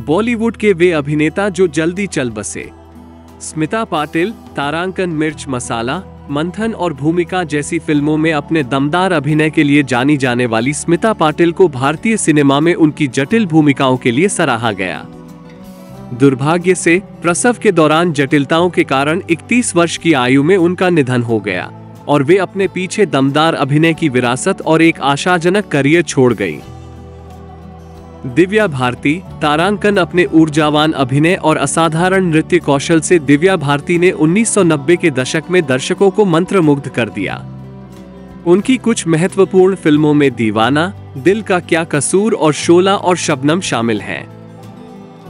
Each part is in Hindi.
बॉलीवुड के वे अभिनेता जो जल्दी चल बसे। स्मिता पाटिल, तारांकन, मिर्च मसाला, मंथन और भूमिका जैसी फिल्मों में अपने दमदार अभिनय के लिए जानी जाने वाली स्मिता पाटिल को भारतीय सिनेमा में उनकी जटिल भूमिकाओं के लिए सराहा गया। दुर्भाग्य से प्रसव के दौरान जटिलताओं के कारण 31 वर्ष की आयु में उनका निधन हो गया और वे अपने पीछे दमदार अभिनय की विरासत और एक आशाजनक करियर छोड़ गई। दिव्या भारती, तारांकन अपने ऊर्जावान अभिनय और असाधारण नृत्य कौशल से दिव्या भारती ने 1990 के दशक में दर्शकों को मंत्रमुग्ध कर दिया। उनकी कुछ महत्वपूर्ण फिल्मों में दीवाना, दिल का क्या कसूर और शोला और शबनम शामिल हैं।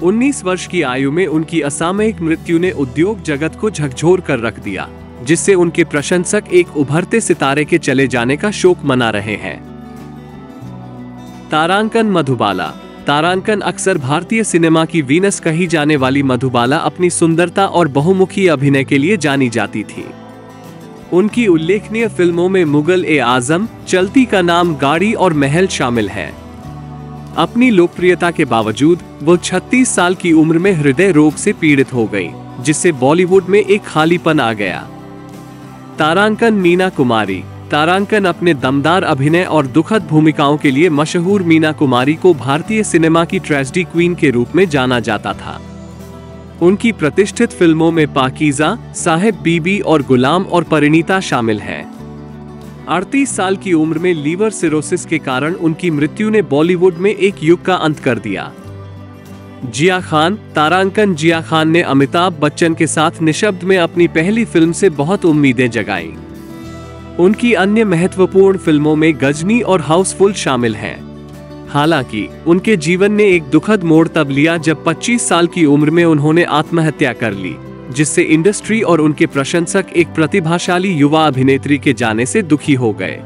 19 वर्ष की आयु में उनकी असामयिक मृत्यु ने उद्योग जगत को झकझोर कर रख दिया, जिससे उनके प्रशंसक एक उभरते सितारे के चले जाने का शोक मना रहे हैं। तारांकन मधुबाला। तारांकन अक्सर भारतीय सिनेमा की वीनस कही जाने वाली मधुबाला अपनी सुंदरता और बहुमुखी अभिनय के लिए जानी जाती थी। उनकी उल्लेखनीय फिल्मों में मुगल-ए-आजम, चलती का नाम, गाड़ी और महल शामिल हैं। अपनी लोकप्रियता के बावजूद वो 36 साल की उम्र में हृदय रोग से पीड़ित हो गई, जिससे बॉलीवुड में एक खालीपन आ गया। तारांकन मीना कुमारी। तारांकन अपने दमदार अभिनय और दुखद भूमिकाओं के लिए मशहूर मीना कुमारी को भारतीय सिनेमा की ट्रेजेडी क्वीन के रूप में जाना जाता था। उनकी प्रतिष्ठित फिल्मों में पाकीज़ा, साहिब बीबी और गुलाम और परिणीता शामिल हैं। 38 साल की उम्र में लीवर सिरोसिस के कारण उनकी मृत्यु ने बॉलीवुड में एक युग का अंत कर दिया। जिया खान। तारांकन जिया खान ने अमिताभ बच्चन के साथ निशब्द में अपनी पहली फिल्म से बहुत उम्मीदें जगाई। उनकी अन्य महत्वपूर्ण फिल्मों में गजनी और हाउसफुल शामिल हैं। हालांकि उनके जीवन ने एक दुखद मोड़ तब लिया जब 25 साल की उम्र में उन्होंने आत्महत्या कर ली, जिससे इंडस्ट्री और उनके प्रशंसक एक प्रतिभाशाली युवा अभिनेत्री के जाने से दुखी हो गए।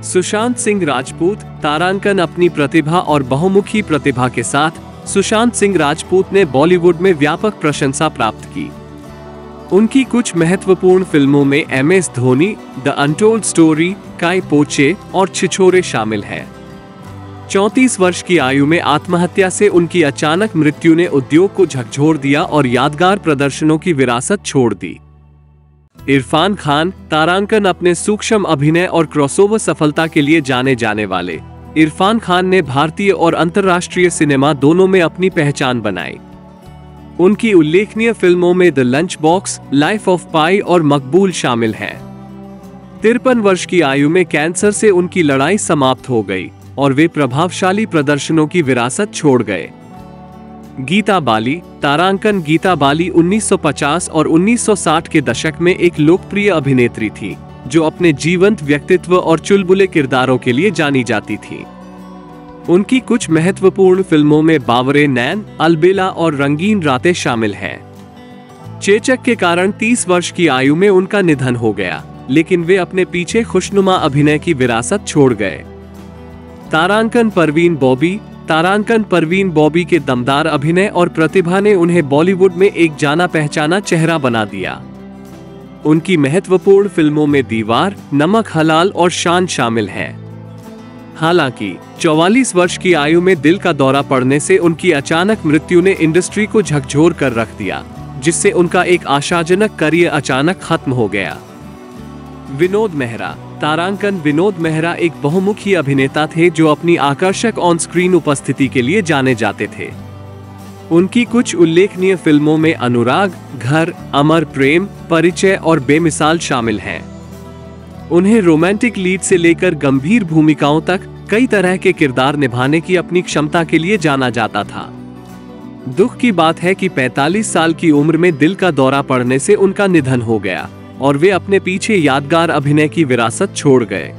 सुशांत सिंह राजपूत। तारांकन अपनी प्रतिभा और बहुमुखी प्रतिभा के साथ सुशांत सिंह राजपूत ने बॉलीवुड में व्यापक प्रशंसा प्राप्त की। उनकी कुछ महत्वपूर्ण फिल्मों में MS Dhoni, the untold story, काय पोचे और छिछोरे शामिल हैं। 34 वर्ष की आयु में आत्महत्या से उनकी अचानक मृत्यु ने उद्योग को झकझोर दिया और यादगार प्रदर्शनों की विरासत छोड़ दी। इरफान खान। तारांकन अपने सूक्ष्म अभिनय और क्रॉसओवर सफलता के लिए जाने जाने वाले इरफान खान ने भारतीय और अंतर्राष्ट्रीय सिनेमा दोनों में अपनी पहचान बनाई। उनकी उल्लेखनीय फिल्मों में the lunch box, life of pi और मकबूल शामिल हैं। 53 वर्ष की आयु में कैंसर से उनकी लड़ाई समाप्त हो गई और वे प्रभावशाली प्रदर्शनों की विरासत छोड़ गए। गीता बाली। तारांकन गीता बाली 1950 और 1960 के दशक में एक लोकप्रिय अभिनेत्री थी, जो अपने जीवंत व्यक्तित्व और चुलबुले किरदारों के लिए जानी जाती थी। उनकी कुछ महत्वपूर्ण फिल्मों में बावरे नैन, अलबेला और रंगीन रातें शामिल हैं। चेचक के कारण 30 वर्ष की आयु में उनका निधन हो गया, लेकिन वे अपने पीछे खुशनुमा अभिनय की विरासत छोड़ गए। तारांकन परवीन बॉबी। तारांकन परवीन बॉबी के दमदार अभिनय और प्रतिभा ने उन्हें बॉलीवुड में एक जाना पहचाना चेहरा बना दिया। उनकी महत्वपूर्ण फिल्मों में दीवार, नमक हलाल और शान शामिल हैं। हालांकि 44 वर्ष की आयु में दिल का दौरा पड़ने से उनकी अचानक मृत्यु ने इंडस्ट्री को झकझोर कर रख दिया, जिससे उनका एक आशाजनक करियर अचानक खत्म हो गया। विनोद मेहरा। तारांकन विनोद मेहरा एक बहुमुखी अभिनेता थे जो अपनी आकर्षक ऑन स्क्रीन उपस्थिति के लिए जाने जाते थे। उनकी कुछ उल्लेखनीय फिल्मों में अनुराग, घर, अमर प्रेम, परिचय और बेमिसाल शामिल हैं। उन्हें रोमांटिक लीड से लेकर गंभीर भूमिकाओं तक कई तरह के किरदार निभाने की अपनी क्षमता के लिए जाना जाता था। दुख की बात है कि 45 साल की उम्र में दिल का दौरा पड़ने से उनका निधन हो गया और वे अपने पीछे यादगार अभिनय की विरासत छोड़ गए।